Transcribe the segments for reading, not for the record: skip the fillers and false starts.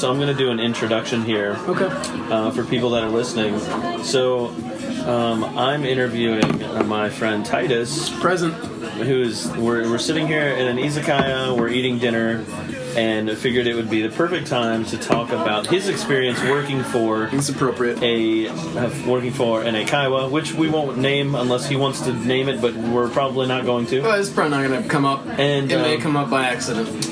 So I'm going to do an introduction here. Okay. For people that are listening. So I'm interviewing my friend Titus. Present. We're sitting here in an izakaya. We're eating dinner, and figured it would be the perfect time to talk about his experience working for. It's appropriate. Working for an Eikaiwa, which we won't name unless he wants to name it, but we're probably not going to. Well, it's probably not going to come up. And it may come up by accident.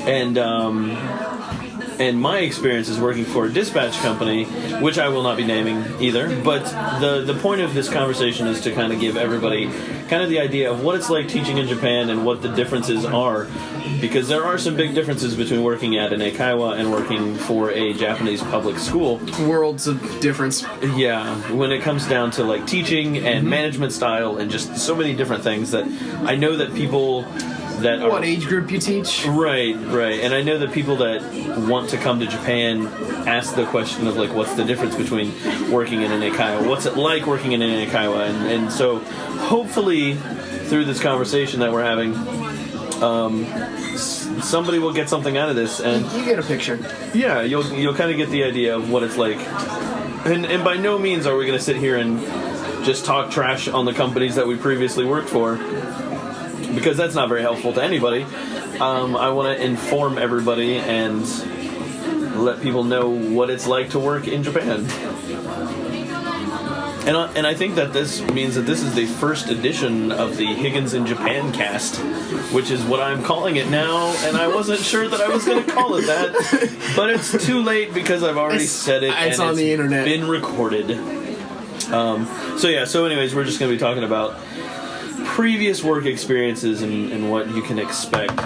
And my experience is working for a dispatch company, which I will not be naming either. But the point of this conversation is to kind of give everybody kind of the idea of what it's like teaching in Japan and what the differences are. Because there are some big differences between working at an Eikaiwa and working for a Japanese public school. Worlds of difference. Yeah, when it comes down to like teaching and management style and just so many different things that I know that people... What age group you teach? Right. And I know that people that want to come to Japan ask the question of, like, what's the difference between working in an Eikaiwa? What's it like working in an Eikaiwa? And so, hopefully, through this conversation that we're having, somebody will get something out of this. And you get a picture. Yeah, you'll kind of get the idea of what it's like. And by no means are we going to sit here and just talk trash on the companies that we previously worked for, because that's not very helpful to anybody. I want to inform everybody and let people know what it's like to work in Japan. And I think that this means that this is the first edition of the Higgins in Japancast, which is what I'm calling it now, and I wasn't sure that I was going to call it that, but it's too late because I've already said it, it's on the internet. Been recorded. So anyways, we're just going to be talking about previous work experiences and what you can expect.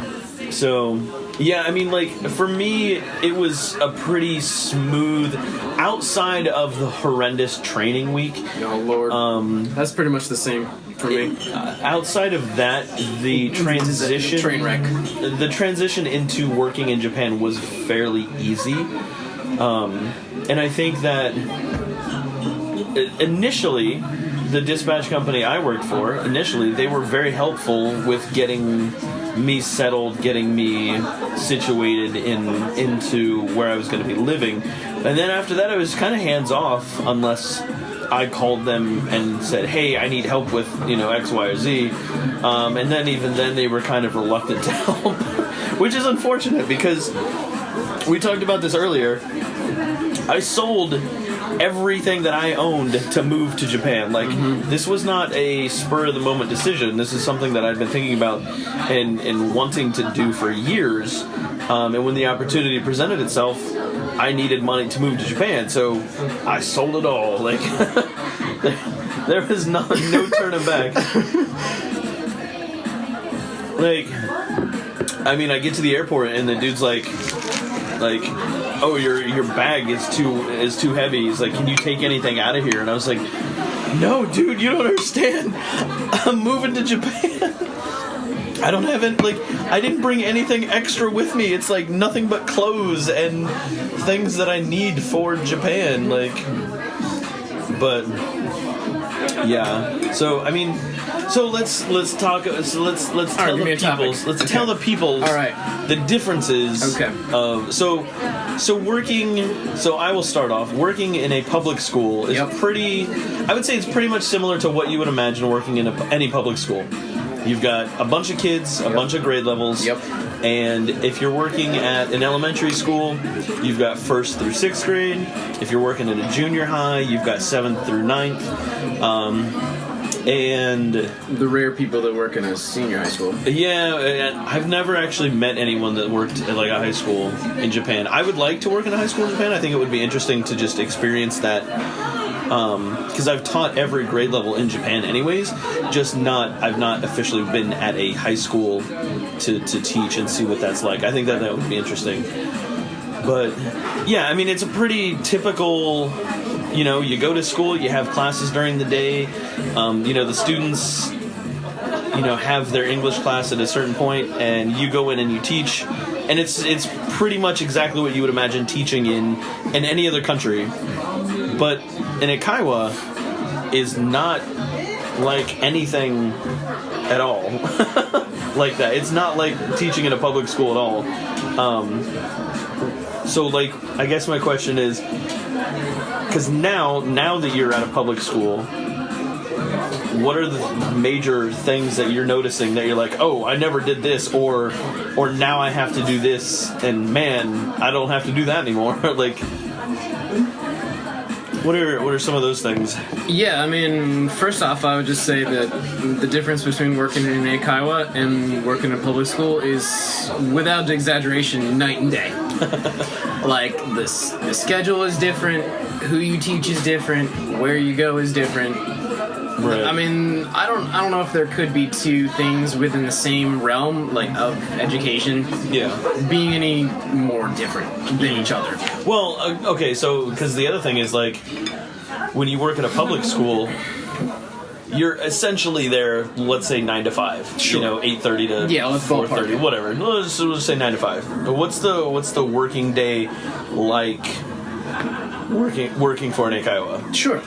So, yeah, I mean, like, for me, it was a pretty smooth, outside of the horrendous training week. Oh, Lord. That's pretty much the same for me. Outside of that, the transition... Train wreck. The transition into working in Japan was fairly easy. And I think that initially... The dispatch company I worked for, initially, they were very helpful with getting me settled, getting me situated into where I was going to be living. And then after that, I was kind of hands-off unless I called them and said, hey, I need help with, X, Y, or Z. And then even then, they were kind of reluctant to help, which is unfortunate because we talked about this earlier. I sold everything that I owned to move to Japan. Like, this was not a spur-of-the-moment decision. This is something that I've been thinking about and wanting to do for years. And when the opportunity presented itself, I needed money to move to Japan, so I sold it all. Like, there was no turning back. Like, I mean, I get to the airport and the dude's like, oh, your bag is too heavy. He's like, can you take anything out of here? And I was like, no, dude, you don't understand. I'm moving to Japan. I don't have it. Like, I didn't bring anything extra with me. It's like nothing but clothes and things that I need for Japan. Like, but yeah. So I mean. So let's talk. So let's tell the peoples. Let's tell the peoples. All right. The differences. Okay. So working. So I will start off. Working in a public school is pretty. I would say it's pretty much similar to what you would imagine working in any public school. You've got a bunch of kids, a bunch of grade levels. Yep. And if you're working at an elementary school, you've got 1st through 6th grade. If you're working at a junior high, you've got 7th through 9th. And the rare people that work in a senior high school. Yeah, I've never actually met anyone that worked at like a high school in Japan. I would like to work in a high school in Japan. I think it would be interesting to just experience that. Because I've taught every grade level in Japan anyways, I've not officially been at a high school to teach and see what that's like. I think that would be interesting. But, yeah, I mean, it's a pretty typical, you go to school, you have classes during the day, the students, have their English class at a certain point, and you go in and you teach, and it's pretty much exactly what you would imagine teaching in any other country. But an Eikaiwa is not like anything at all like that. It's not like teaching in a public school at all. So, like, I guess my question is, because now that you're at a public school, what are the major things that you're noticing that you're like, oh, I never did this, or now I have to do this, and man, I don't have to do that anymore? Like, what are some of those things? Yeah, I mean, first off, I would just say that the difference between working in Eikaiwa and working in public school is, without exaggeration, night and day. Like, the schedule is different, who you teach is different, where you go is different. Right. I mean, I don't know if there could be two things within the same realm, like, of education, being any more different than each other. Well, okay, so, because the other thing is, like, when you work at a public school, you're essentially there, let's say 9 to 5. Sure. 8:30 to 4:30, whatever. Let's say 9 to 5. But what's the working day like working for an Eikaiwa? Sure.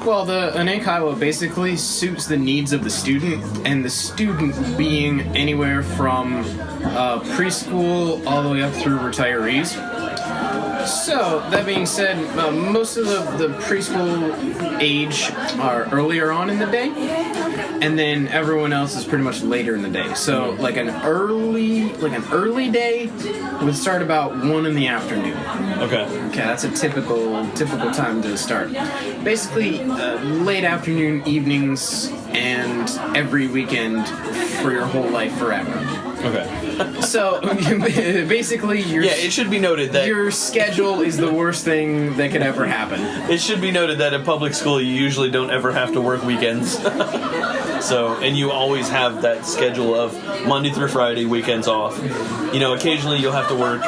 Well, an Eikaiwa basically suits the needs of the student, and the student being anywhere from preschool all the way up through retirees. So, that being said, most of the preschool age are earlier on in the day, and then everyone else is pretty much later in the day. So, like an early day would start about 1 in the afternoon. Okay, that's a typical time to start. Basically, late afternoon, evenings, and every weekend for your whole life forever. Okay. So, basically, it should be noted that your schedule is the worst thing that could ever happen. It should be noted that in public school, you usually don't ever have to work weekends. So, and you always have that schedule of Monday through Friday, weekends off. Occasionally you'll have to work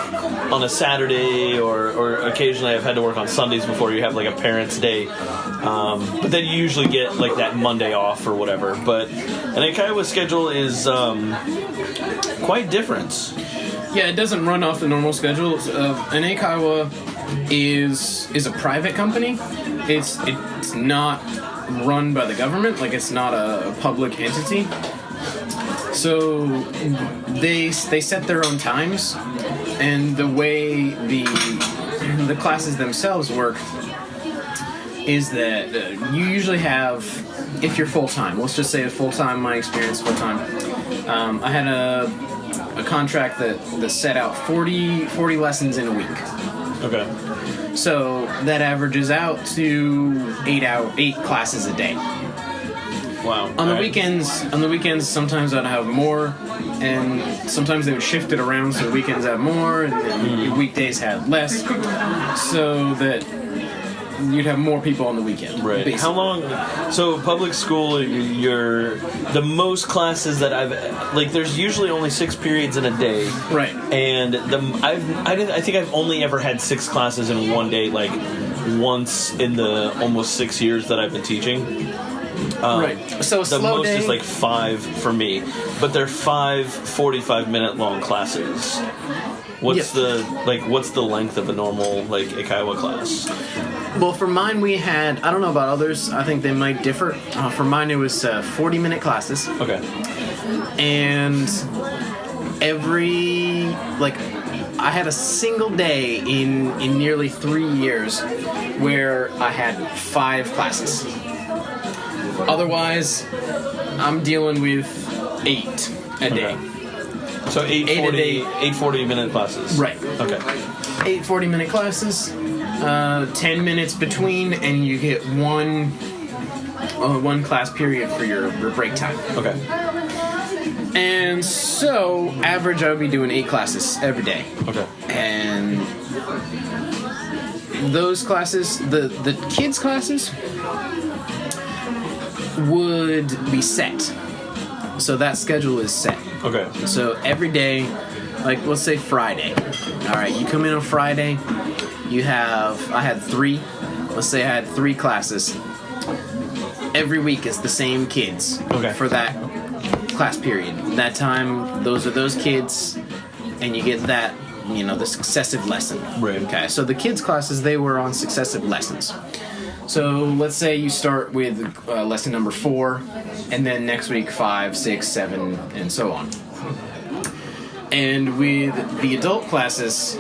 on a Saturday, or occasionally I've had to work on Sundays before you have like a parents' day. But then you usually get like that Monday off or whatever. But an Eikaiwa schedule is quite different. Yeah, it doesn't run off the normal schedule. An Eikaiwa is a private company. It's not run by the government. Like, it's not a public entity. So they set their own times, and the way the classes themselves work is that you usually have, if you're full-time, let's just say full-time, my experience full-time, I had a contract that set out 40 lessons in a week. Okay. So that averages out to 8 classes a day. Wow. On the weekends, sometimes I'd have more, and sometimes they would shift it around so weekends have more, and then weekdays had less, so that you'd have more people on the weekend. Right. Basically. How long? So public school, the most classes that there's usually only 6 periods in a day. Right. And I think I've only ever had 6 classes in one day, like once in the almost 6 years that I've been teaching. Right. So the slow most day is like 5 for me, but they're 5 45-minute long classes. What's the length of a normal Eikaiwa class? Well, for mine we had, I don't know about others, I think they might differ. For mine it was 40-minute classes. Okay. And I had a single day in nearly 3 years where I had 5 classes. Otherwise, I'm dealing with 8 a day. So 8 40-minute classes. Right. Okay. 8 40-minute classes, 10 minutes between, and you get one class period for your break time. Okay. And so, average, I would be doing 8 classes every day. Okay. And those classes, the kids' classes, would be set. So that schedule is set. Okay. So every day, like let's say Friday. All right, you come in on Friday. I had 3. Let's say I had 3 classes. Every week is the same kids. Okay. For that class period. That time, those are those kids, and you get that, the successive lesson. Right. Okay. So the kids' classes, they were on successive lessons. So let's say you start with lesson number 4, and then next week 5, 6, 7, and so on. And with the adult classes,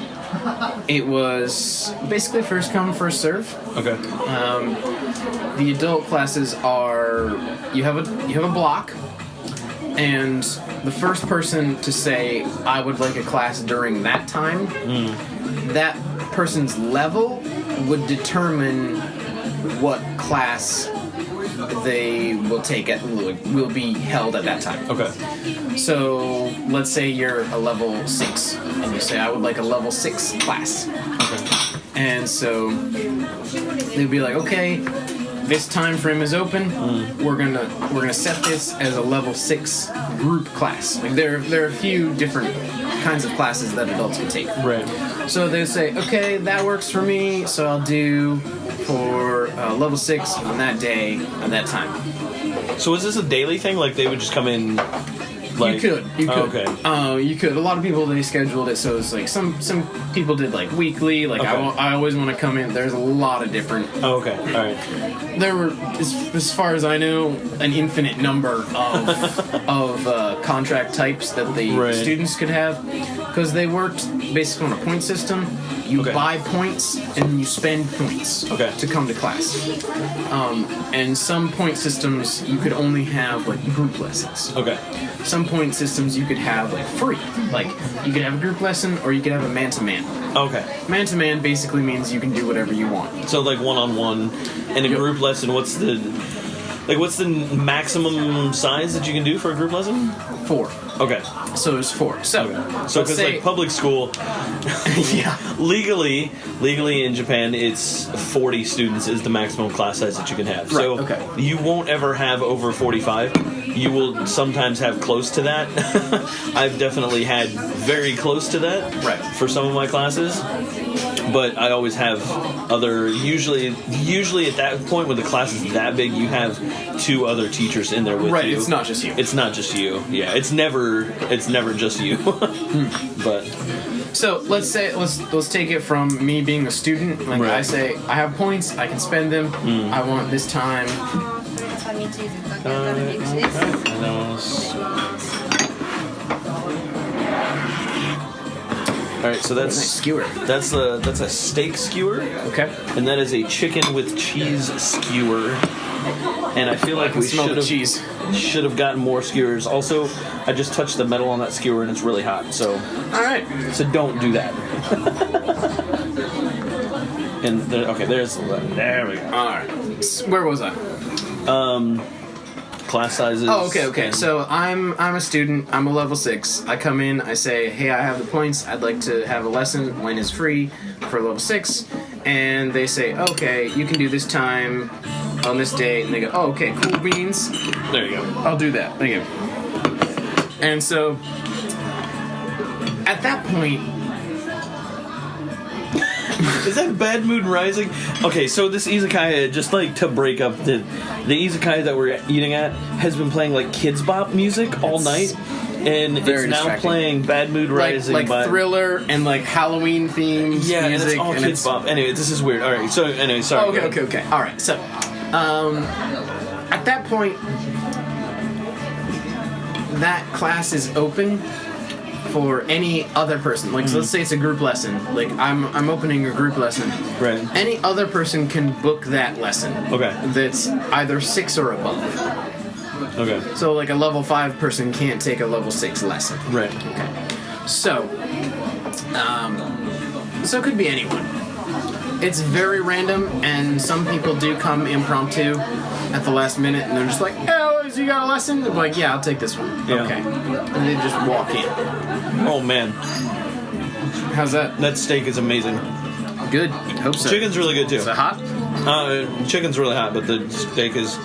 it was basically first come, first serve. Okay. The adult classes are you have a block, and the first person to say I would like a class during that time, that person's level would determine what class they will take will be held at that time. Okay. So let's say you're a level 6 and you say I would like a level 6 class. Okay. And so they'd be like, okay, this time frame is open. We're gonna set this as a level 6 group class. Like there are a few different kinds of classes that adults can take. Right. So they say, okay, that works for me. So I'll do for level 6 on that day at that time. So is this a daily thing? Like they would just come in? Like, you could. Oh, okay. You could. A lot of people, they scheduled it so it's like some people did like weekly. Like Okay. I always want to come in. There's a lot of different. Oh, okay. All right. There were, as far as I know, an infinite number of contract types that the Right. students could have, because they worked basically on a point system. You Okay. buy points and you spend points Okay. to come to class. And some point systems you could only have like group lessons. Okay. Some point systems you could have like free. Like you could have a group lesson or you could have a man-to-man. Okay. Man-to-man basically means you can do whatever you want. So like one-on-one, and a Yep. group lesson. What's the maximum size that you can do for a group lesson? 4. Okay. So there's 4. So, So let's because say, like public school, yeah. legally in Japan, it's 40 students is the maximum class size that you can have. Right, So okay. you won't ever have over 45. You will sometimes have close to that. I've definitely had very close to that Right. for some of my classes. But I always have other. Usually at that point when the class is that big, you have 2 other teachers in there with Right, you. it's not just you. It's not just you. Yeah, it's never just you. But So let's say let's take it from me being a student. Like Right. I say, I have points, I can spend them. I want this time. サニーチーズかけたミルクです。 all right, so Nice that's skewer. that's a steak skewer, Okay. and that is a chicken with cheese skewer. And I feel like can we smell the cheese. should have gotten more skewers. Also, I just touched the metal on that skewer and it's really hot. So All right. don't do that. And there we go. All right. Where was I? Class sizes. Oh, okay. and- So I'm a student. I'm a level 6. I come in. I say, hey, I have the points. I'd like to have a lesson when it's free for level 6. And they say, okay, you can do this time on this date. And they go, oh, okay, cool beans. there you go. I'll do that. Thank you. And so at that point, Is that Bad Mood Rising? Okay, so this izakaya, just like to break up the izakaya that we're eating at, has been playing like Kids Bop music all night, and very it's now distracting. playing Bad Mood Rising like by Thriller and like Halloween themes yeah, and music. it's all and Kids Bop. Anyway, this is weird. All right, so anyway, sorry. Oh, okay. All right. So, at that point, that class is open for any other person. Like, so let's say it's a group lesson. Like, I'm opening a group lesson. Right. Any other person can book that lesson. Okay. That's either 6 or above. Okay. So, like, a level 5 person can't take a level 6 lesson. Right. So, so it could be anyone. It's very random, and some people do come impromptu at the last minute, and they're just like, "Oh, you got a lesson?" They're like, "Yeah, I'll take this one." Yeah. Okay, and they just walk in. Oh man, How's that? that steak is amazing. Good. Hope so. Chicken's really good too. Is it hot? Chicken's really hot, but the steak is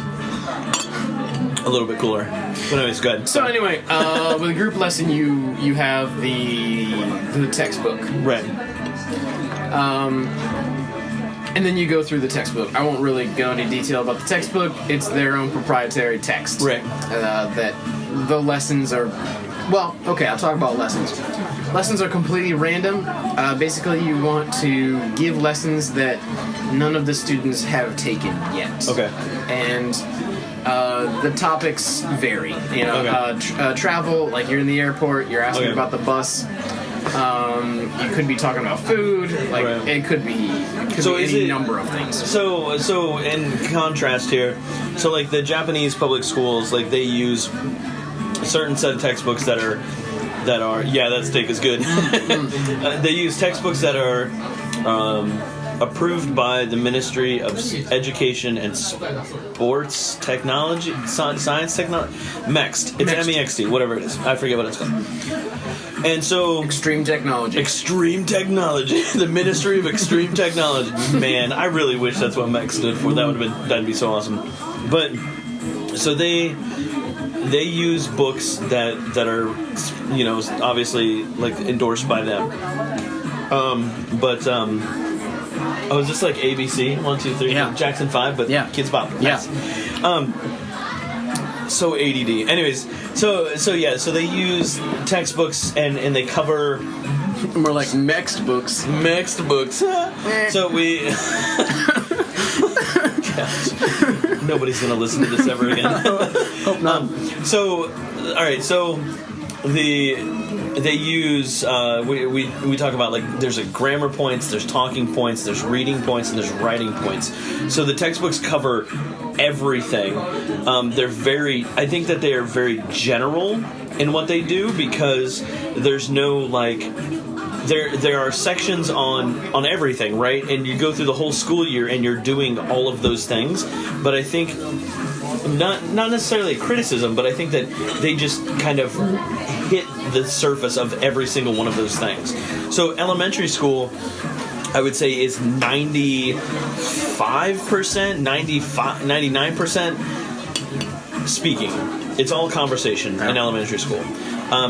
a little bit cooler. But anyways, good. So anyway, with a group lesson, you have the textbook, Right. and then you go through the textbook. I won't really go into detail about the textbook. It's their own proprietary text. Right. That the lessons are. Well, okay, I'll talk about lessons. Lessons are completely random. Basically, you want to give lessons that none of the students have taken yet. Okay. And the topics vary. You know, Okay. travel, like you're in the airport, you're asking Okay. about the bus. You could be talking about food. Like Right. it could be So is any it- number of things. So in contrast here, so like the Japanese public schools, like they use a certain set of textbooks that are yeah, that steak is good. They use textbooks that are approved by the Ministry of Education and Sports Technology, Science Technology, MEXT. It's MEXT, whatever it is. I forget what it's called. And so Extreme technology. Extreme Technology, the Ministry of Extreme Technology. Man, I really wish that's what MEX stood for. That'd be so awesome. But so they use books that are, you know, obviously like endorsed by them. Oh, is this like ABC 1, 2, 3, Yeah. Jackson 5, but Yeah. Kids Bop? Yeah. So ADD. Anyways, so they use textbooks and they cover More like mixed books. mixed books. So we. Gosh. Nobody's gonna listen to this ever again. Hope not. So, all right. So they use we talk about like there's a grammar points, there's talking points, there's reading points, and there's writing points. So the textbooks cover everything. I think that they are very general in what they do because there's no like. There are sections on everything, right? And you go through the whole school year and you're doing all of those things. But I think not necessarily a criticism, but I think that they just kind of hit the surface of every single one of those things. So elementary school, I would say, is 95%, 99% speaking. It's all conversation in elementary school.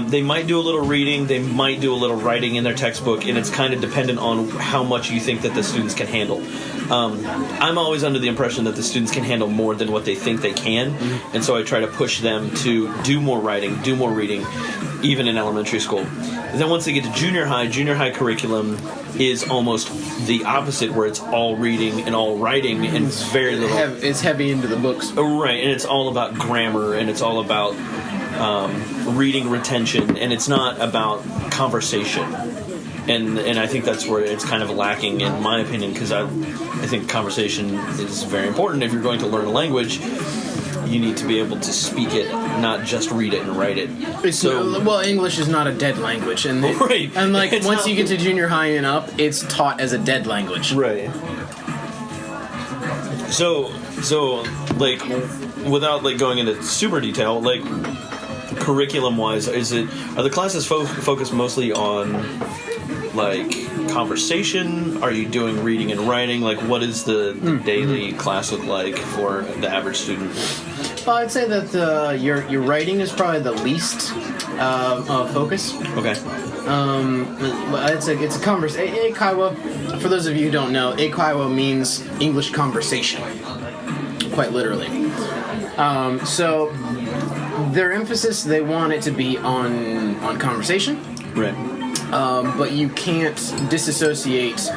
They might do a little reading, they might do a little writing in their textbook, and it's kind of dependent on how much you think that the students can handle. I'm always under the impression that the students can handle more than what they think they can, and so I try to push them to do more writing, do more reading, even in elementary school. And then once they get to junior high curriculum is almost the opposite, where it's all reading and all writing and very little. It's heavy into the books. Right, and it's all about grammar, and it's all about reading retention, and it's not about conversation. And I think that's where it's kind of lacking, in my opinion, because I think conversation is very important. If you're going to learn a language, you need to be able to speak it, not just read it and write it. Well, English is not a dead language, and Right. and like It's once not- you get to junior high and up, it's taught as a dead language. Right. So like, without like going into super detail, like curriculum wise, are the classes focused mostly on like conversation? Are you doing reading and writing? Like, what does the daily class look like for the average student? Well, I'd say that your writing is probably the least focus. Okay. It's a conversation. Eikaiwa, for those of you who don't know, Eikaiwa means English conversation, quite literally. So their emphasis, they want it to be on conversation. Right. But you can't disassociate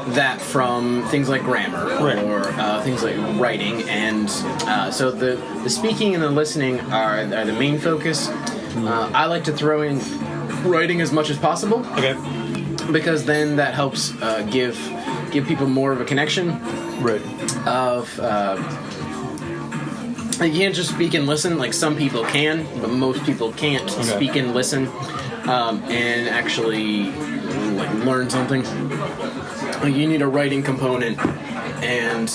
that from things like grammar or things like writing, and so the speaking and the listening are the main focus. I like to throw in writing as much as possible. Okay. Because then that helps give people more of a connection. Right. Of you can't just speak and listen. Like some people can, but most people can't speak and listen and actually like learn something. Like you need a writing component and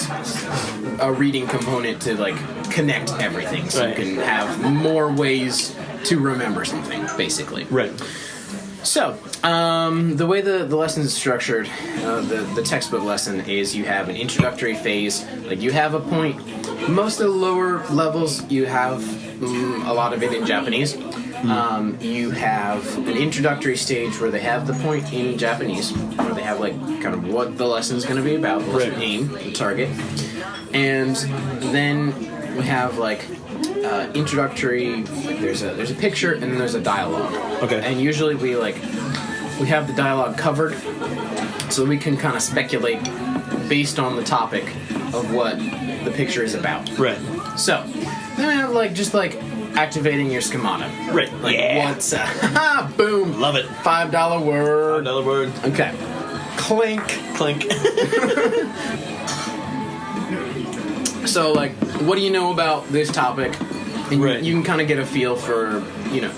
a reading component to like connect everything, so you can have more ways to remember something, basically. Right. So, the way the lesson is structured, the textbook lesson is you have an introductory phase. Like you have a point. Most of the lower levels, you have a lot of it in Japanese. You have an introductory stage where they have the point in Japanese, where they have like kind of what the lesson is going to be about, the lesson aim, the target, and then we have like introductory. Like there's a picture and then there's a dialogue. Okay. And usually we have the dialogue covered, so we can kind of speculate based on the topic of what the picture is about. Right. So then we have like just like activating your schemata. Right. Like, yeah. what's boom. Love it. $5 word. Another word. Okay. Clink. Clink. So, like, what do you know about this topic? And Right. you can kind of get a feel for,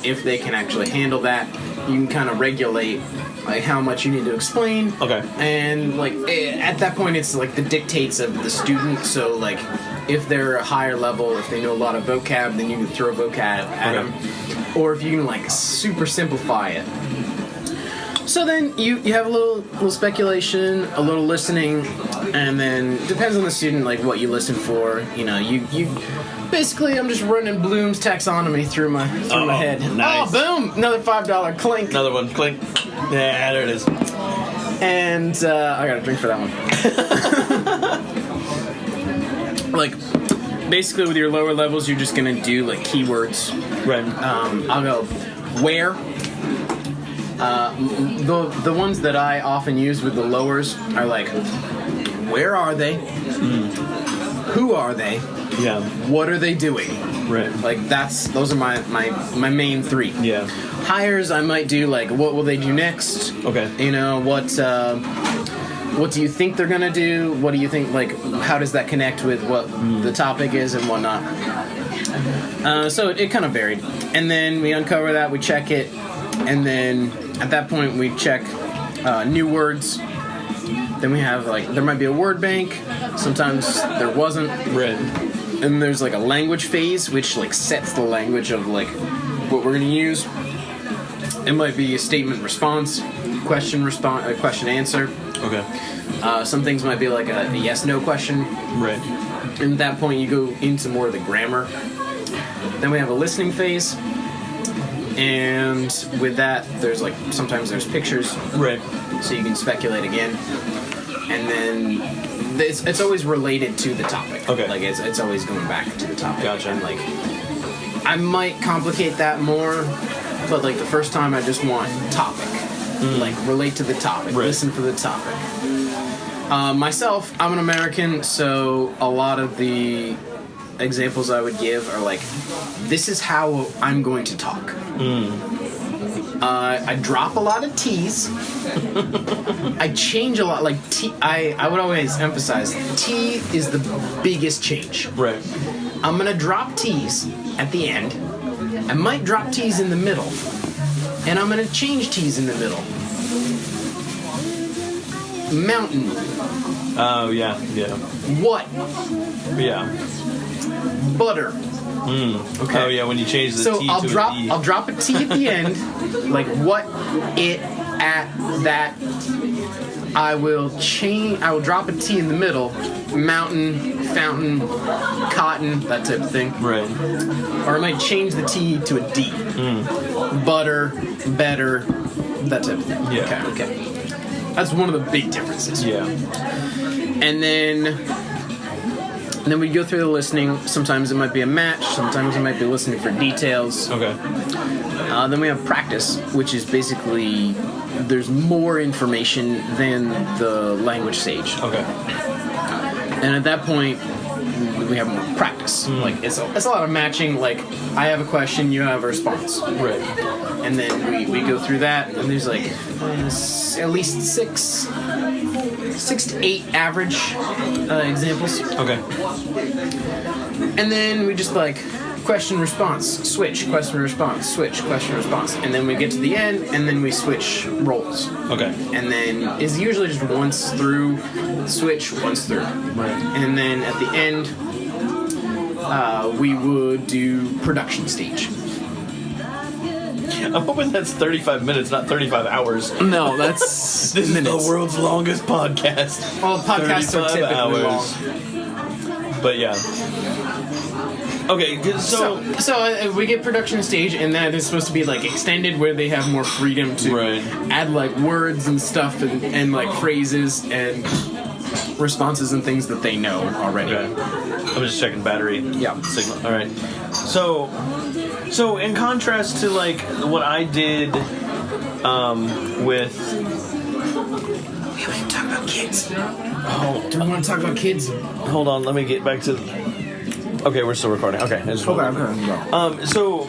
if they can actually handle that. You can kind of regulate, like, how much you need to explain. Okay. And, like, at that point, it's, like, the dictates of the student. So, like, if they're a higher level, if they know a lot of vocab, then you can throw vocab at them. Or if you can, like, super simplify it. So then you have a little speculation, a little listening, and then depends on the student, like what you listen for. You basically, I'm just running Bloom's taxonomy through my head. Nice. Oh, boom! Another $5 clink. Another one. Clink. Yeah, there it is. And I got a drink for that one. Like, basically, with your lower levels, you're just gonna do like keywords. Right. I'll go where. The ones that I often use with the lowers are like, where are they? Who are they? Yeah. What are they doing? Right. Like those are my main three. Yeah. Hires, I might do like, what will they do next? Okay. What do you think they're gonna do? What do you think? Like, how does that connect with what the topic is and whatnot? So it kind of varied, and then we uncover that, we check it, and then at that point we check new words. Then we have like there might be a word bank. Sometimes there wasn't. Right. And there's like a language phase, which like sets the language of like what we're gonna use. It might be a statement response, question answer. Okay. Some things might be like a yes/no question. Right. And at that point, you go into more of the grammar. Then we have a listening phase, and with that, sometimes there's pictures, Right. so you can speculate again. And then it's always related to the topic. Okay. Like it's always going back to the topic. Gotcha. And like I might complicate that more, but like the first time I just want topic. Like relate to the topic, Right. listen for the topic. Myself, I'm an American, so a lot of the examples I would give are like, this is how I'm going to talk. I drop a lot of T's. I change a lot. Like T, I would always emphasize T is the biggest change. Right. I'm gonna drop T's at the end. I might drop T's in the middle, and I'm gonna change T's in the middle. Mountain. Oh yeah. Yeah. What? Yeah. Butter. Okay. Oh yeah. When you change the So T I'll to drop an E. I'll drop a T at the end, like what it at that. I will drop a T in the middle. Mountain, fountain, cotton, that type of thing. Right. Or I might change the T to a D. Butter, better, that type of thing. Yeah. Okay. That's one of the big differences. Yeah. And then we go through the listening. Sometimes it might be a match. Sometimes it might be listening for details. Okay. Then we have practice, which is basically there's more information than the language stage. Okay. And at that point, we have more practice. Like it's a lot of matching. Like I have a question, you have a response. Right. And then we go through that, and there's like at least six to eight average examples. Okay. And then we just like question response, switch, question response, switch, question response. And then we get to the end, and then we switch roles. Okay. And then it's usually just once through, switch, once through. Right. And then at the end, we would do production stage. I'm hoping that's 35 minutes, not 35 hours. No, that's This minutes. is the world's longest podcast. Well, podcasts are 35 typically hours. long. But yeah. Okay, so we get production stage, and that is supposed to be like extended, where they have more freedom to Right. add like words and stuff, and like phrases and responses and things that they know already. Okay. I'm just checking battery. Yeah. Signal. All right. So in contrast to like what I did with. We haven't talked about kids. Oh, Do we want to talk about kids? hold on. Let me get back to. Okay, we're still recording. Okay. I just wanted- So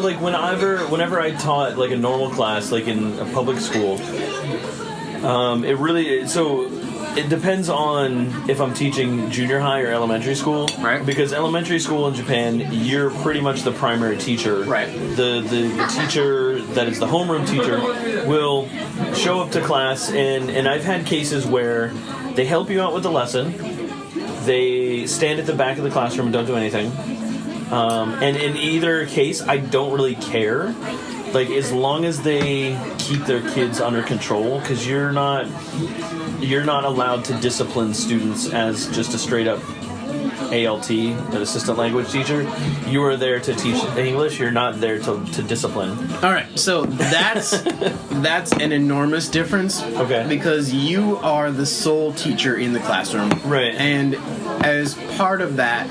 whenever I taught like a normal class, like in a public school, it depends on if I'm teaching junior high or elementary school. Right. Because elementary school in Japan, you're pretty much the primary teacher. Right. The teacher that is the homeroom teacher will show up to class, and I've had cases where they help you out with the lesson. They stand at the back of the classroom and don't do anything. And in either case, I don't really care. Like, as long as they keep their kids under control, because you're not allowed to discipline students as just a straight up ALT, an assistant language teacher. You are there to teach English. You're not there to discipline. All right, so that's an enormous difference. Okay. Because you are the sole teacher in the classroom. Right. And as part of that,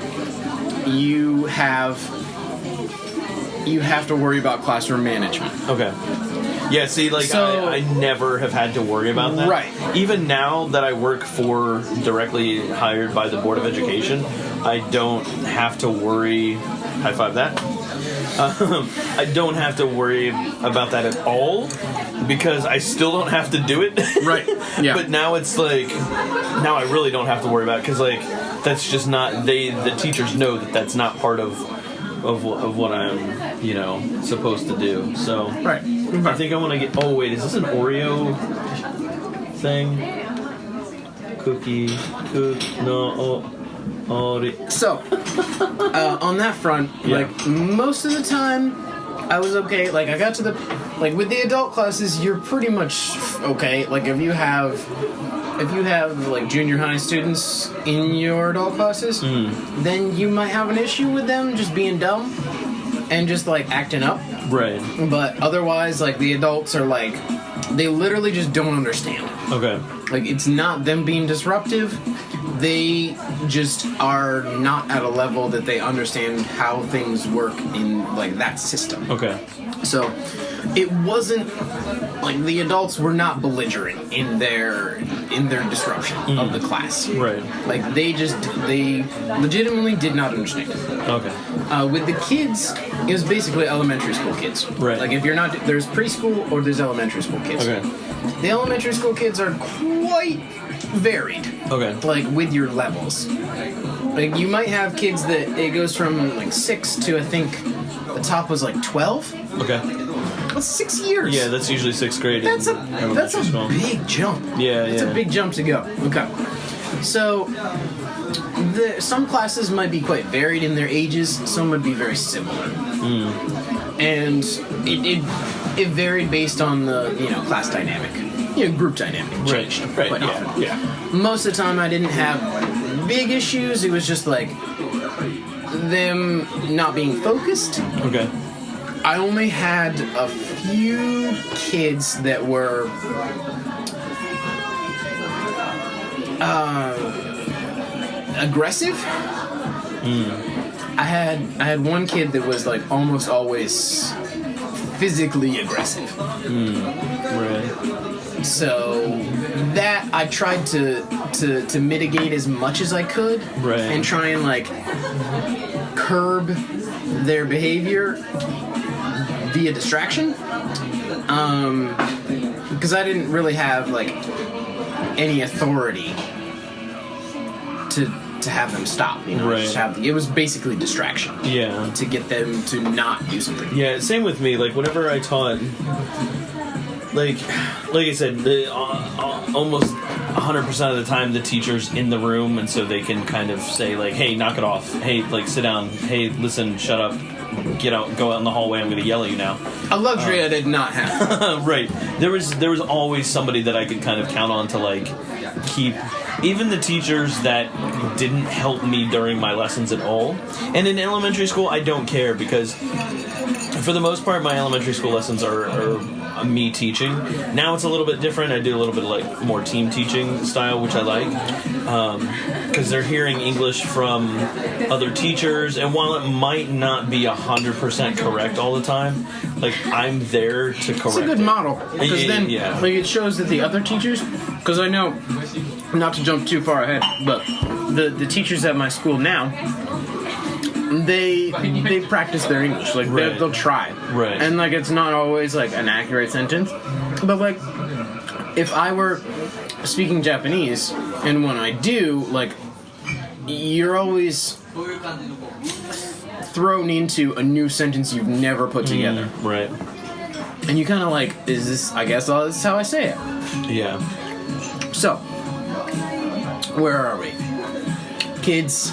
you have to worry about classroom management. Okay. Yeah, see, like, So- I never have had to worry about that. Right. Even now that I work for directly hired by the Board of Education, I don't have to worry. High five that. I don't have to worry about that at all because I still don't have to do it. Right. Yeah. But now it's like, now I really don't have to worry about it because, like, that's just not, the teachers know that that's not part of what I'm, supposed to do. So Right. I think I want to get. Oh wait, is this an Oreo thing? Cookie. No. So, on that front, Yeah. like, most of the time, I was okay. Like, I got to with the adult classes, you're pretty much okay. Like, if you have like junior high students in your adult classes, then you might have an issue with them just being dumb and just like acting up. Right. But otherwise, like, the adults are like, they literally just don't understand. Okay. Like, it's not them being disruptive. They just are not at a level that they understand how things work in, like, that system. Okay. So, it wasn't, like, the adults were not belligerent in their disruption of the class. Right. Like, they legitimately did not understand. Okay. With the kids, it was basically elementary school kids. Right. Like, if you're not, there's preschool or there's elementary school kids. Okay. The elementary school kids are quite varied. Okay. Like, with your levels. Like, you might have kids that it goes from like 6 to, I think the top was like 12. Okay. That's 6 years. Yeah, that's usually 6th grade. That's a school. big jump. Yeah, It's a big jump to go. Okay. So, some classes might be quite varied in their ages. Some would be very similar. And it varied based on the class dynamic, group dynamic changed quite often. Yeah. Most of the time, I didn't have big issues. It was just like them not being focused. Okay. I only had a few kids that were aggressive. I had one kid that was like almost always physically aggressive. Right. So that I tried to mitigate as much as I could, Right. and try and like curb their behavior via distraction. Because I didn't really have like any authority to have them stop. Right. It was basically distraction. Yeah. To get them to not do something. Yeah, same with me. Like, whenever I taught, like I said, almost 100% of the time the teacher's in the room, and so they can kind of say, like, hey, knock it off. Hey, like, sit down. Hey, listen, shut up. Get out, go out in the hallway. I'm going to yell at you now. A luxury I did not have. Right. There was always somebody that I could kind of count on to, like, keep. Even the teachers that didn't help me during my lessons at all. And in elementary school, I don't care because, for the most part, my elementary school lessons are me teaching. Now it's a little bit different. I do a little bit of like more team teaching style, which I like, because they're hearing English from other teachers. And while it might not be 100% correct all the time, like I'm there to correct. It's a good model because then yeah. like it shows that the other teachers, because I know not to jump too far ahead, but the teachers at my school now, they practice their English. Like they'll try, Right. and like it's not always like an accurate sentence, but like if I were speaking Japanese, and when I do, like you're always thrown into a new sentence you've never put together, Right. and you kind of like, is this? I guess this is how I say it. Yeah. So, where are we? Kids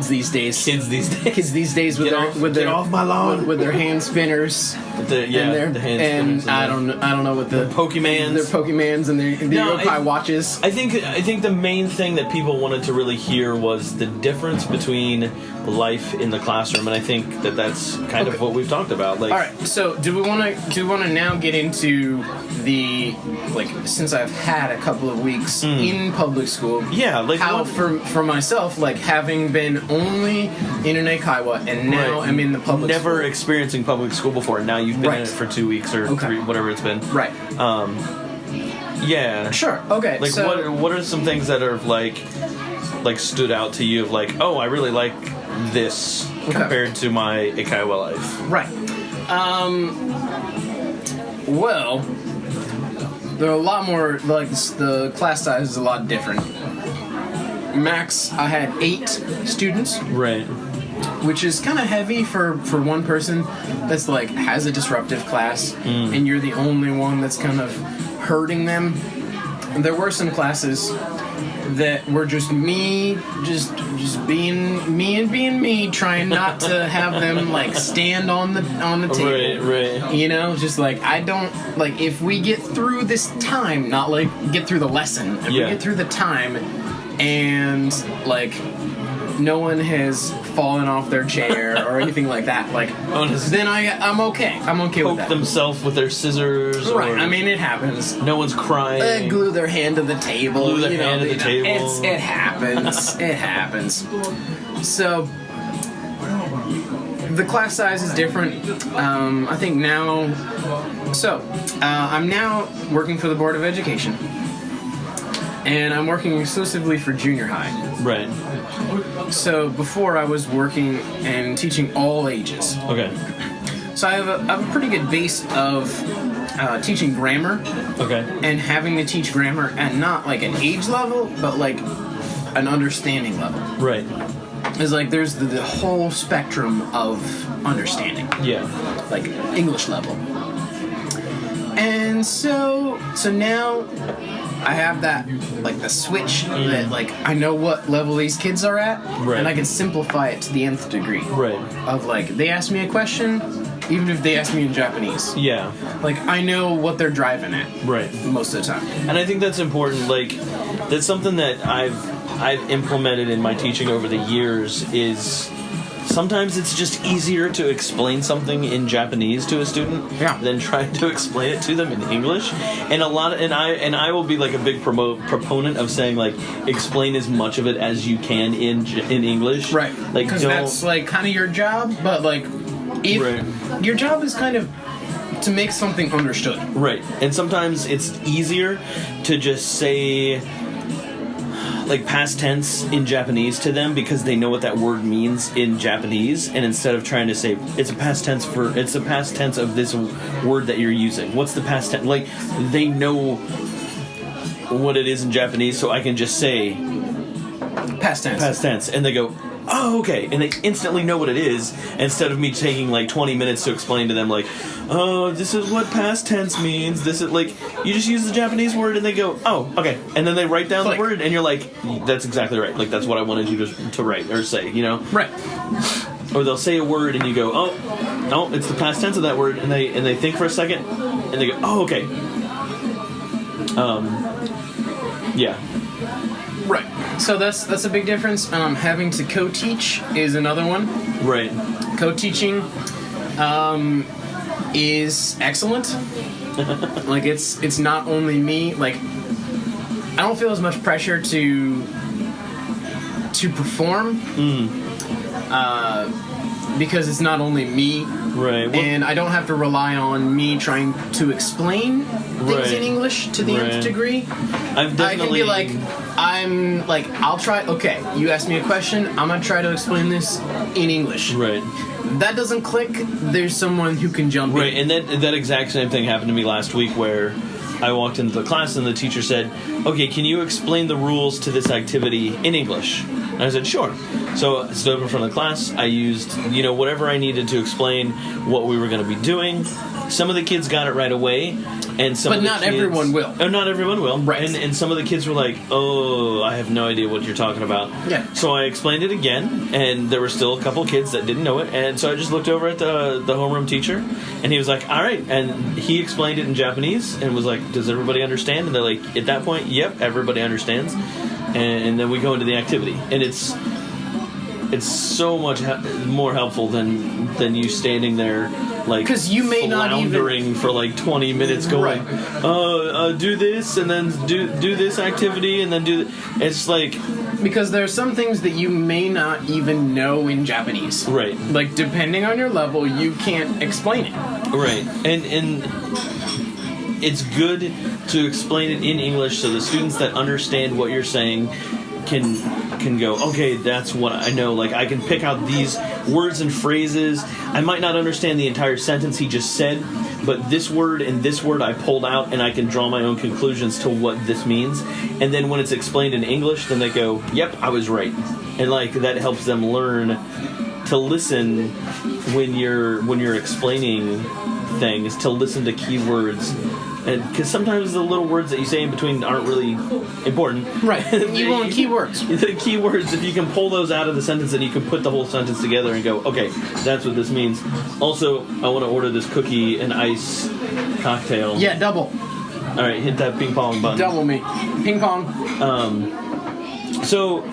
these days. Kids these days. Kids these days with Get their off my lawn. with their hand spinners. The hand spinners. And I don't know what the Pokemans. Their Pokemans and their yokai watches. I think the main thing that people wanted to really hear was the difference between life in the classroom, and I think that's kind of what we've talked about. Like, all right, so do we want to now get into the, like, since I've had a couple of weeks in public school? Yeah, like how for myself, like having been only in an Eikaiwa and now I'm in the public never school. experiencing public school before, and now you've been in it for 2 weeks or 3, whatever it's been. Right. Yeah. Sure. Okay. Like, so, what are some things that are like stood out to you of like, oh, I really like this compared to my Eikaiwa life? Right. Well, there are a lot more, like, the class size is a lot different. Max, I had 8 students, Right. which is kind of heavy for one person that's, like, has a disruptive class, and you're the only one that's kind of hurting them. And there were some classes that were just me, just being me, trying not to have them like stand on the table. Right. You know, just like I don't like if we get through this time, not like get through the lesson. If we get through the time, and like no one has fallen off their chair or anything like that, like then I'm okay. I'm okay with that. Poke themselves with their scissors. Right. Or I mean, it happens. no one's crying. Glue their hand to the table. Glue their hand to the table. It happens. It happens. So the class size is different. I think now. So I'm now working for the Board of Education, and I'm working exclusively for junior high. Right. So before I was working and teaching all ages. Okay. So I have a pretty good base of teaching grammar. Okay. And having to teach grammar at not like an age level, but like an understanding level. Right. It's like there's the whole spectrum of understanding. Yeah. Like English level. And so now I have that, like the switch that like I know what level these kids are at, and I can simplify it to the nth degree. Right. Of like, they ask me a question, even if they ask me in Japanese. Yeah. Like, I know what they're driving at. Right. Most of the time. And I think that's important. Like, that's something that I've implemented in my teaching over the years is sometimes it's just easier to explain something in Japanese to a student than trying to explain it to them in English. And I will be like a big proponent of saying like explain as much of it as you can in English. Right. Like, because that's like kind of your job, but like if your job is kind of to make something understood. Right. And sometimes it's easier to just say like past tense in Japanese to them because they know what that word means in Japanese, and instead of trying to say it's a past tense of this word that you're using. What's the past tense? Like they know what it is in Japanese, so I can just say past tense, and they go, oh, okay, and they instantly know what it is, instead of me taking like 20 minutes to explain to them like, oh, this is what past tense means, this is like, you just use the Japanese word, and they go, oh, okay, and then they write down the word, and you're like, that's exactly right, like that's what I wanted you to write or say, you know? Right. Or they'll say a word, and you go, oh, no, it's the past tense of that word, and they think for a second, and they go, oh, okay. Yeah. Right. So that's a big difference. Having to co-teach is another one. Right. Co-teaching is excellent. Like it's not only me. Like I don't feel as much pressure to perform. because it's not only me, Right. Well, and I don't have to rely on me trying to explain things Right. in English to the nth degree. I've definitely. I can be like, I'll try. Okay, you ask me a question. I'm gonna try to explain this in English. Right. That doesn't click. There's someone who can jump Right, in. and that exact same thing happened to me last week where I walked into the class and the teacher said, okay, can you explain the rules to this activity in English? And I said, sure. So I stood up in front of the class. I used, whatever I needed to explain what we were going to be doing. Some of the kids got it right away. And some But of the not kids, everyone will. Oh, not everyone will. Right. And some of the kids were like, oh, I have no idea what you're talking about. Yeah. So I explained it again, and there were still a couple of kids that didn't know it. And so I just looked over at the homeroom teacher, and he was like, all right. And he explained it in Japanese and was like, does everybody understand? And they're like, at that point, yep, everybody understands. And then we go into the activity. And it's so much more helpful than you standing there like 'Cause you may not even- floundering for like 20 minutes going, do this and then do this activity and then do. It's like Because there are some things that you may not even know in Japanese. Right. Like, depending on your level, you can't explain it. right, and it's good to explain it in English so the students that understand what you're saying can go, okay, that's what I know. Like, I can pick out these words and phrases. I might not understand the entire sentence he just said, but this word and this word I pulled out, and I can draw my own conclusions to what this means. And then when it's explained in English, then they go, yep, I was right. And, like, that helps them learn to listen when you're explaining things, to listen to keywords. Because sometimes the little words that you say in between aren't really important. Right. You want keywords. The keywords, if you can pull those out of the sentence, then you can put the whole sentence together and go, okay, that's what this means. Also, I want to order this cookie and ice cocktail. Yeah, double. All right, hit that ping pong button. Double me. Ping pong. So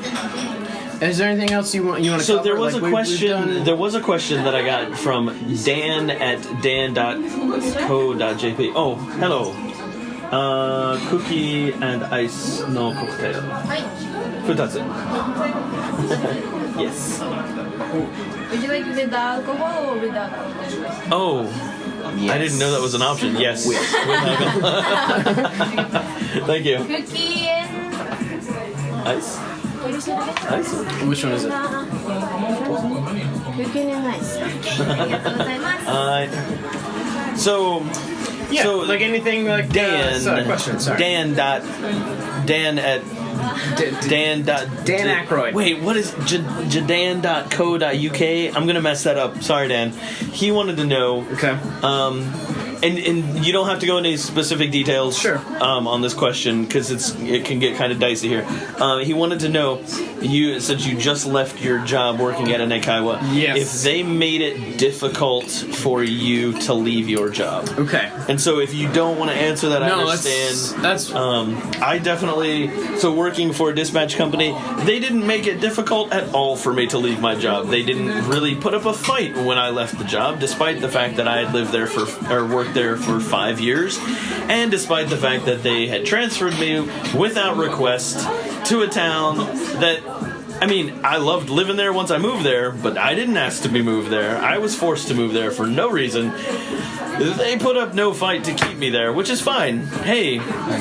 Is there anything else you want to So cover? there was Like, a question. There was a question that I got from Dan at dan.co.jp. Oh, hello. Cookie and ice no cocktail. 2つ. Yes. Would you like with alcohol or without alcohol? Oh. Yes. I didn't know that was an option. Yes. With alcohol. Thank you. Cookie and... Ice. What did you say? Ice. Which one is it? Cookie and ice. ありがとうございます。 So. Yeah, So like anything like Dan. question. Sorry. Dan at Dan Aykroyd. Wait, what is jadan.co.uk? I'm gonna mess that up. Sorry, Dan. He wanted to know. Okay. And you don't have to go into specific details. Sure. On this question because it can get kind of dicey here. He wanted to know since you just left your job working at an Eikaiwa, Yes. if they made it difficult for you to leave your job. Okay. And so if you don't want to answer that, I No, understand. that's I definitely, so working for a dispatch company, they didn't make it difficult at all for me to leave my job. They didn't really put up a fight when I left the job, despite the fact that I had lived there worked there for 5 years, and despite the fact that they had transferred me without request to a town that, I mean, I loved living there once I moved there, but I didn't ask to be moved there. I was forced to move there for no reason. They put up no fight to keep me there, which is fine. Hey,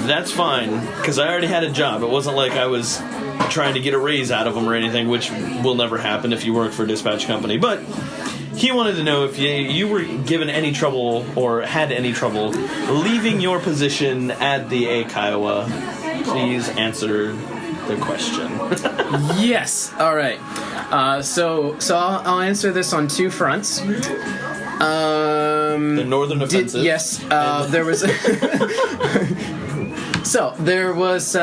that's fine, because I already had a job. It wasn't like I was trying to get a raise out of them or anything, which will never happen if you work for a dispatch company. But he wanted to know if you were given any trouble or had any trouble leaving your position at the Eikaiwa. Please answer the question. yes. All right. So I'll answer this on two fronts. The Northern Offensive. Yes. There was. So there was.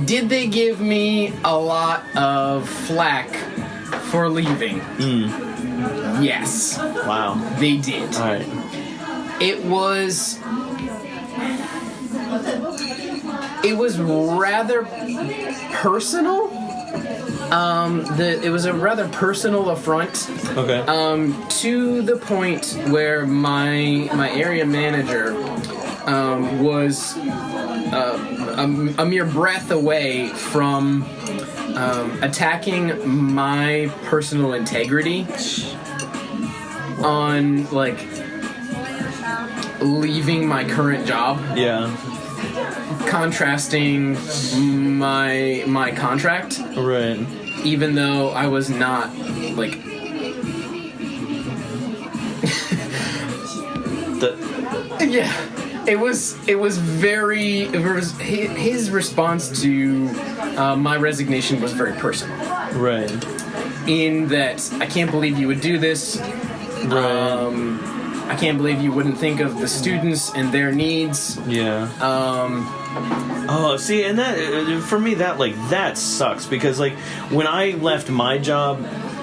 Did they give me a lot of flack for leaving? Yes. Wow. They did. All right. It was rather personal. It was a rather personal affront. Okay. To the point where my area manager was a mere breath away from attacking my personal integrity on like leaving my current job, contrasting my contract, right? Even though I was not like it was his response to my resignation was very personal, right? In that, I can't believe you would do this. Right. I can't believe you wouldn't think of the students and their needs. Yeah. Oh, see, and that for me that sucks because like when I left my job,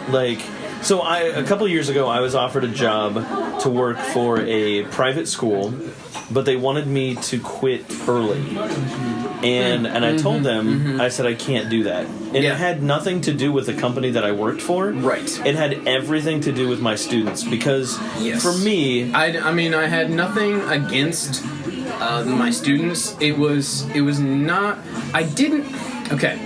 like so a couple years ago I was offered a job to work for a private school, but they wanted me to quit early. And I told them, I said, I can't do that. And it had nothing to do with the company that I worked for. Right. It had everything to do with my students. Because for me... I mean, I had nothing against my students. It was not... I didn't... Okay.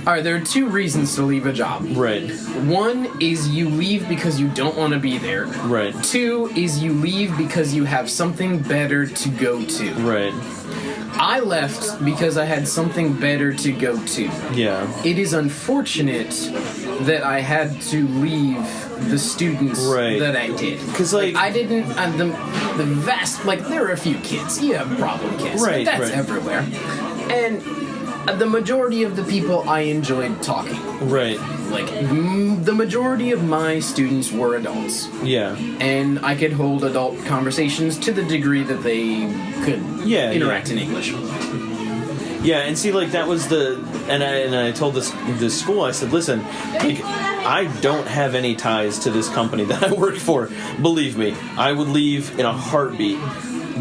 All right, there are two reasons to leave a job. Right. One is you leave because you don't want to be there. Right. Two is you leave because you have something better to go to. Right. I left because I had something better to go to. Yeah. It is unfortunate that I had to leave the students that I did. Because, like... I didn't... the vast... Like, there are a few kids. You have problem kids. Right, but that's everywhere. And the majority of the people I enjoyed talking. Right. Like, the majority of my students were adults. Yeah. And I could hold adult conversations to the degree that they could interact in English. Yeah, and see, like, that was the... And I told this school, I said, listen, like, I don't have any ties to this company that I work for. Believe me, I would leave in a heartbeat,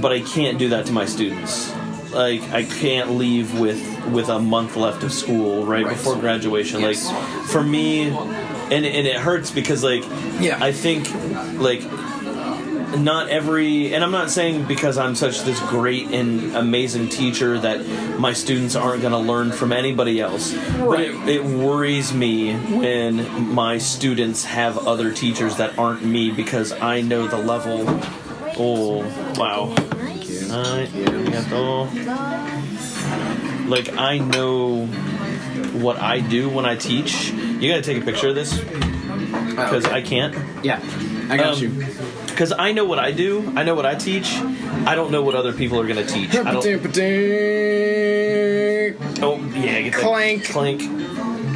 but I can't do that to my students. Like, I can't leave with a month left of school right before graduation. Yes. Like, for me, and it hurts because, like, I think, like, not every... And I'm not saying because I'm such this great and amazing teacher that my students aren't going to learn from anybody else. Right. But it worries me when my students have other teachers that aren't me because I know the level... Oh, wow. Like, I know what I do when I teach. You gotta take a picture of this because I can't. Yeah, I got you. Because I know what I do. I know what I teach. I don't know what other people are gonna teach. I don't... Oh yeah, get that. Clank.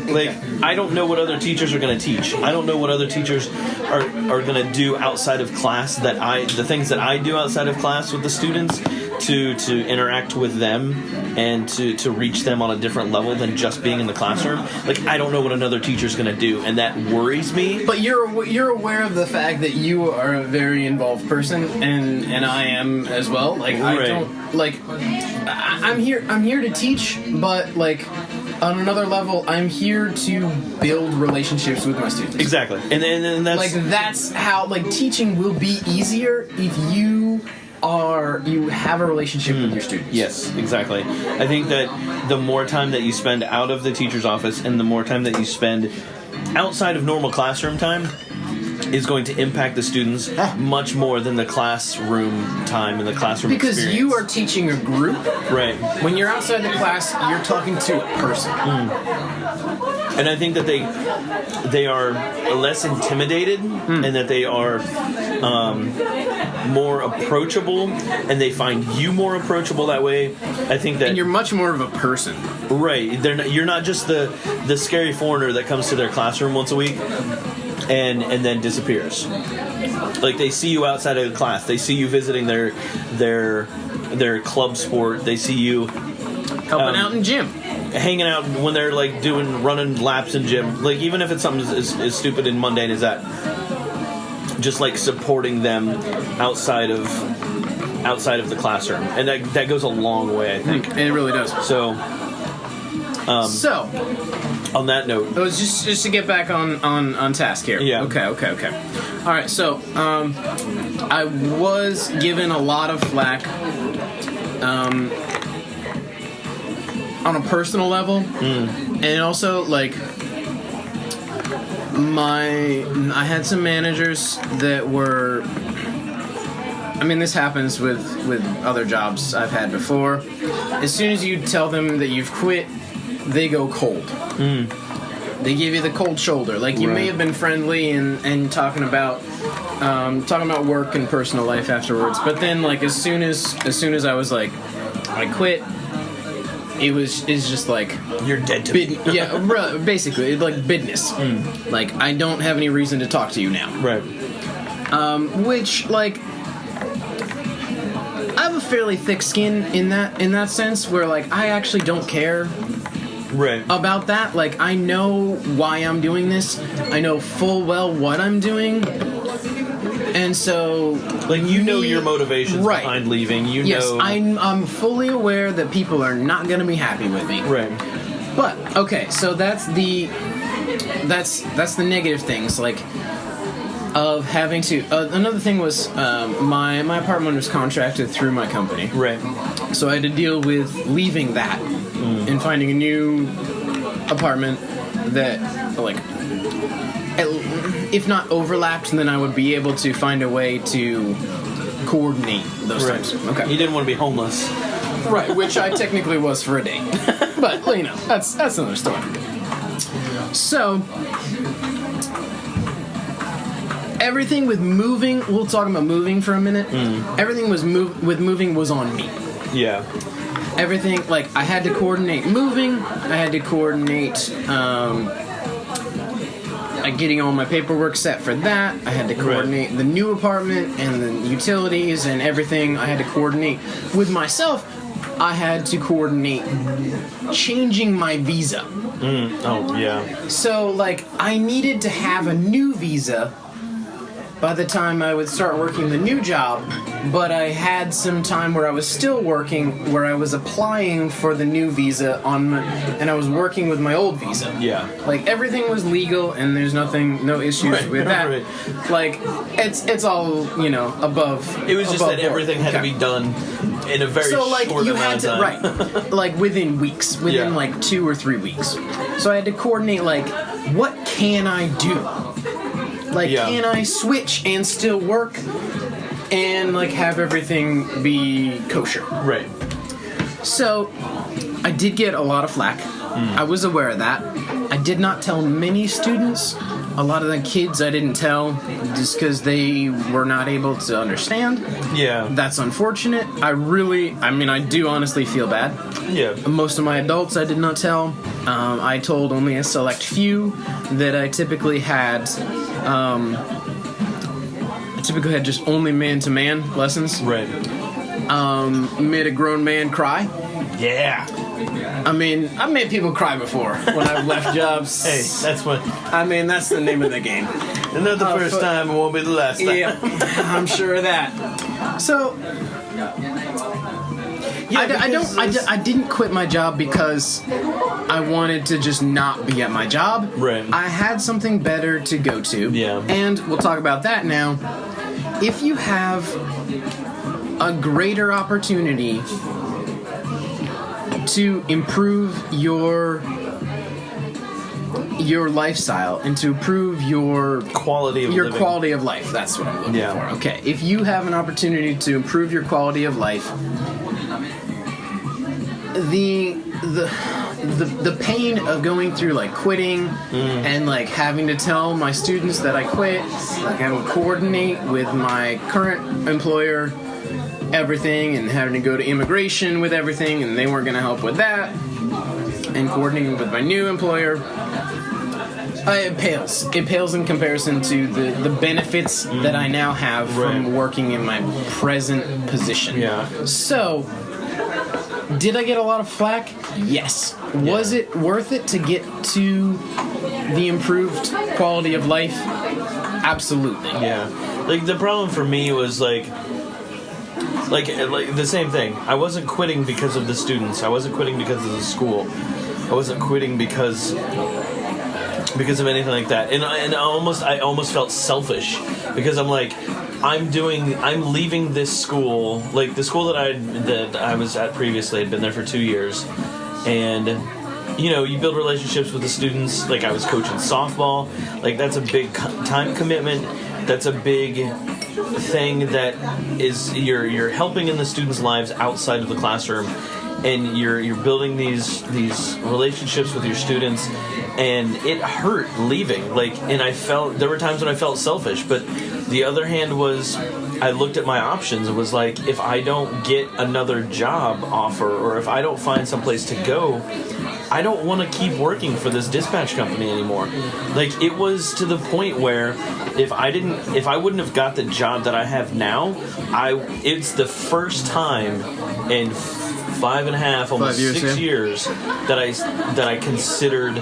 Like, I don't know what other teachers are going to teach. I don't know what other teachers are going to do outside of class the things that I do outside of class with the students to interact with them and to reach them on a different level than just being in the classroom. Like, I don't know what another teacher's going to do, and that worries me. But you're aware of the fact that you are a very involved person, and I am as well. Like, I don't, like, I'm here to teach, but, like, on another level, I'm here to build relationships with my students. Exactly. And that's... Like, that's how... Like, teaching will be easier if you have a relationship with your students. Yes, exactly. I think that the more time that you spend out of the teacher's office and the more time that you spend outside of normal classroom time is going to impact the students much more than the classroom time and the classroom because experience. You are teaching a group. Right. When you're outside the class, you're talking to a person. And I think that they are less intimidated and that they are more approachable, and they find you more approachable that way. I think that... And you're much more of a person. Right. You're not just the scary foreigner that comes to their classroom once a week and then disappears. Like, they see you outside of the class. They see you visiting their club sport. They see you helping out in gym, hanging out when they're like running laps in gym. Like, even if it's something as stupid and mundane as that, just like supporting them outside of the classroom, and that goes a long way, I think. It really does. So on that note, it was just to get back on task here. Yeah. Okay. All right. So I was given a lot of flack on a personal level, and also like I had some managers that were. I mean, this happens with other jobs I've had before. As soon as you tell them that you've quit, they go cold. They give you the cold shoulder. Like you may have been friendly and talking about work and personal life afterwards, but then like as soon as I was like, I quit, it's just like You're dead to me. Yeah, basically like business. Like I don't have any reason to talk to you now. Right. Which like I have a fairly thick skin in that sense where like I actually don't care Right. about that. Like I know why I'm doing this. I know full well what I'm doing. And so Like your motivations right. behind leaving. Yes, I'm fully aware that people are not going to be happy with me. Right. But okay, so that's the negative things like of having to. Another thing was my apartment was contracted through my company, Right. so I had to deal with leaving that and finding a new apartment that like. If not overlapped, then I would be able to find a way to coordinate those Right. times. Okay. You didn't want to be homeless. Right, which I technically was for a day. But, you know, that's another story. So, everything with moving, we'll talk about moving for a minute. Everything with moving was on me. Yeah. Everything, like, I had to coordinate moving, I had to coordinate, getting all my paperwork set for that. I had to coordinate the new apartment and the utilities and everything. I had to coordinate with myself. I had to coordinate changing my visa. Oh, yeah. So, like, I needed to have a new visa by the time I would start working the new job, but I had some time where I was still working, where I was applying for the new visa and I was working with my old visa. Yeah. Like everything was legal, and there's no issues with that. Right. Like it's all above. It was just above that board. everything had to Okay. be done in a very short amount of time. Right, like within weeks, within like 2 or 3 weeks. So I had to coordinate like, what can I do? Like, can I switch and still work and, like, have everything be kosher? Right. So, I did get a lot of flack. I was aware of that. I did not tell many students. A lot of the kids I didn't tell just because they were not able to understand. Yeah. That's unfortunate. I do honestly feel bad. Yeah. Most of my adults I did not tell. I told only a select few that I typically had just only man-to-man lessons. Right. Made a grown man cry. Yeah. I mean, I've made people cry before when I've left jobs. Hey, that's what. I mean, that's the name of the game. And not the first time, it won't be the last time. Yeah, I'm sure of that. So, I didn't quit my job because I wanted to just not be at my job. Right. I had something better to go to. Yeah. And we'll talk about that now. If you have a greater opportunity to improve your lifestyle and to improve your Quality of living. quality of life. That's what I'm looking for. Okay, if you have an opportunity to improve your quality of life, the pain of going through like quitting and like having to tell my students that I quit, like having to coordinate with my current employer everything and having to go to immigration with everything and they weren't going to help with that, and coordinating with my new employer, it pales in comparison to the benefits that I now have from working in my present position. Yeah. So, did I get a lot of flack? Yes. Was it worth it to get to the improved quality of life? Absolutely. Yeah. Like, the problem for me was, like the same thing. I wasn't quitting because of the students. I wasn't quitting because of the school. I wasn't quitting because of anything like that. And I almost felt selfish because I'm like, I'm leaving this school, like the school that I was at previously. I'd been there for 2 years, and you build relationships with the students. Like I was coaching softball, like that's a big time commitment. That's a big thing that is you're helping in the students' lives outside of the classroom, and you're building these relationships with your students. And it hurt leaving, and there were times when I felt selfish, but the other hand was I looked at my options and was like, if I don't get another job offer or if I don't find someplace to go, I don't want to keep working for this dispatch company anymore. Like, it was to the point where if I wouldn't have got the job that I have now, it's the first time in 5.5, almost 6 years that I considered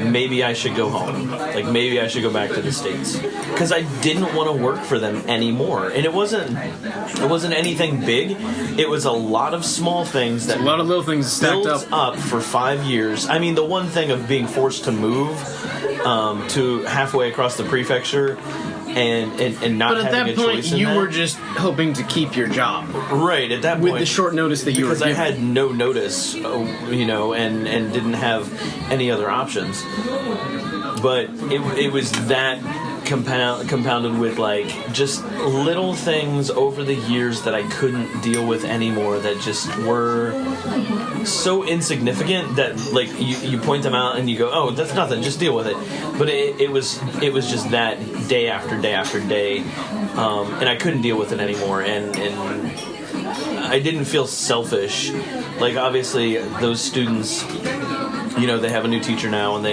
maybe I should go home. Like, maybe I should go back to the States. Because I didn't want to work for them anymore. And it wasn't anything big. It was a lot of small things that a lot of little things stacked up for 5 years. I mean, the one thing of being forced to move to halfway across the prefecture and not but at having that a point, choice in you that. were just hoping to keep your job. Right, at that point. With the short notice that you were given. Because I had no notice, and didn't have any other options. But it was that compounded with, like, just little things over the years that I couldn't deal with anymore that just were so insignificant that, like, you point them out and you go, oh, that's nothing, just deal with it. But it was just that day after day after day, and I couldn't deal with it anymore, and I didn't feel selfish. Like, obviously, those students, they have a new teacher now, and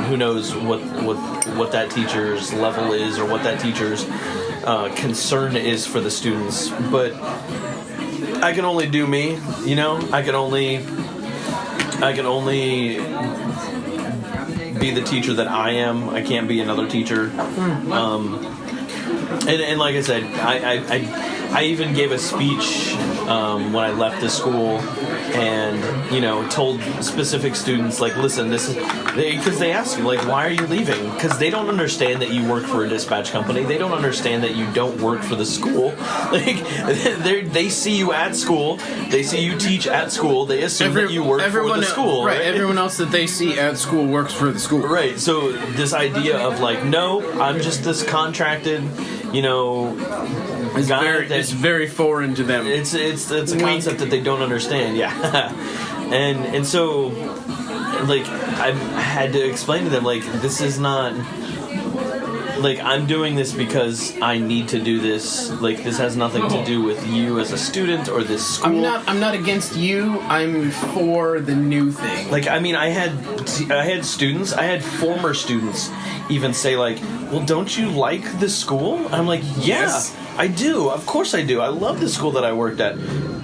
who knows what that teacher's level is or what that teacher's concern is for the students. But I can only do me, I can only be the teacher that I am. I can't be another teacher. And like I said, I even gave a speech when I left the school, and told specific students, like, listen, because they ask you, like, why are you leaving? Because they don't understand that you work for a dispatch company. They don't understand that you don't work for the school. Like, they see you at school. They see you teach at school. They assume that you work for the school. Right. Everyone else that they see at school works for the school. Right. So this idea of, like, no, I'm just this contracted, It's very foreign to them. It's a concept that they don't understand. Yeah. and so, like, I had to explain to them, like, this is not, like, I'm doing this because I need to do this. Like, this has nothing to do with you as a student or this school. I'm not against you. I'm for the new thing. Like, I mean, I had former students even say, like, well, don't you like the school? I'm like, yeah. Yes. I do. Of course I do. I love the school that I worked at.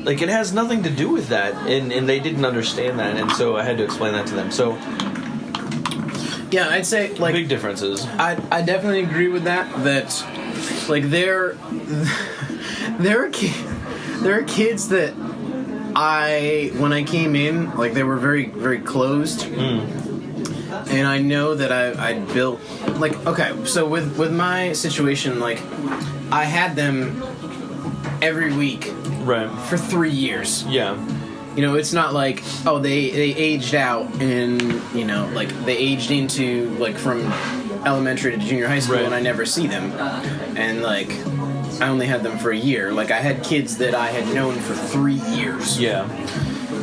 Like, it has nothing to do with that. And they didn't understand that. And so I had to explain that to them. So, yeah, I'd say, like, big differences. I definitely agree with that, like, there are kids that when I came in, like, they were very, very closed. And I know that I built, like, okay, so with my situation, like, I had them every week, right, for 3 years. Yeah. It's not like, oh, they aged out and, like, they aged into, like, from elementary to junior high school, right, and I never see them. And, like, I only had them for a year. Like, I had kids that I had known for 3 years. Yeah.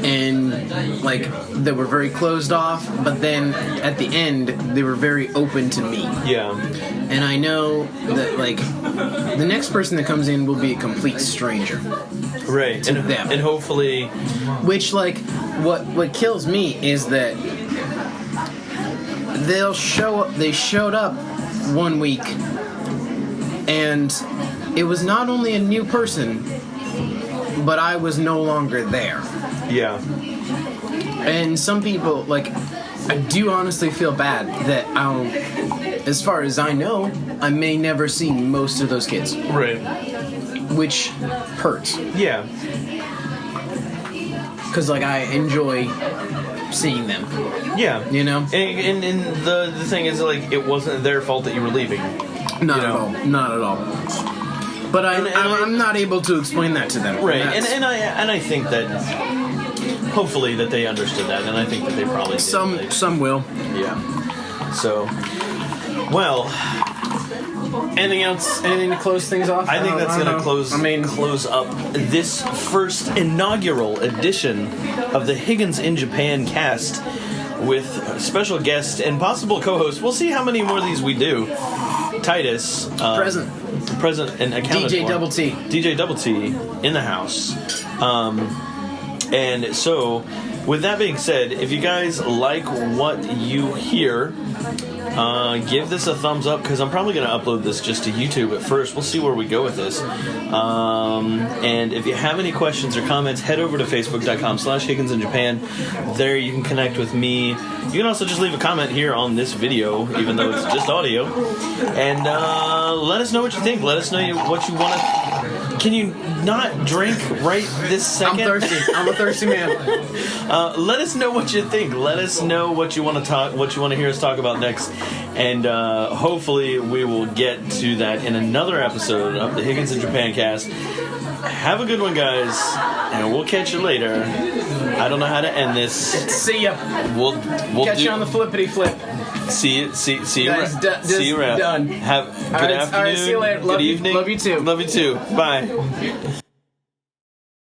And, like, they were very closed off, but then at the end, they were very open to me. Yeah. And I know that, like, the next person that comes in will be a complete stranger. Right. To them. And hopefully... Which, like, what kills me is that they showed up one week, and it was not only a new person, but I was no longer there. Yeah. And some people, like, I do honestly feel bad that as far as I know, I may never see most of those kids. Right. Which hurts. Yeah. Because, like, I enjoy seeing them. Yeah. And the thing is, like, it wasn't their fault that you were leaving. Not at all. Not at all. But I'm not able to explain that to them. Right. And I think that hopefully that they understood that, and I think that they probably did. Some will. Yeah. So, well, Anything else? Anything to close things off? I think that's going to close up this first inaugural edition of the Higgins in Japan cast with special guest and possible co-host. We'll see how many more of these we do. Titus, present and accounted DJ for. Double T. DJ Double T in the house. And so, with that being said, if you guys like what you hear, give this a thumbs up, because I'm probably going to upload this just to YouTube at first. We'll see where we go with this. And if you have any questions or comments, head over to facebook.com/Higgins in Japan. There you can connect with me. You can also just leave a comment here on this video, even though it's just audio. And let us know what you think. Let us know what you want to... Can you not drink right this second? I'm thirsty. I'm a thirsty man. Let us know what you think. Let us know what you want to hear us talk about next, and hopefully we will get to that in another episode of the Higgins in Japan cast. Have a good one, guys, and we'll catch you later. I don't know how to end this. See ya. We'll catch you on the flippity flip. See you. See you. See you. Done. Have good afternoon. All right, see you later. Good evening. Love you too. Love you too. Bye.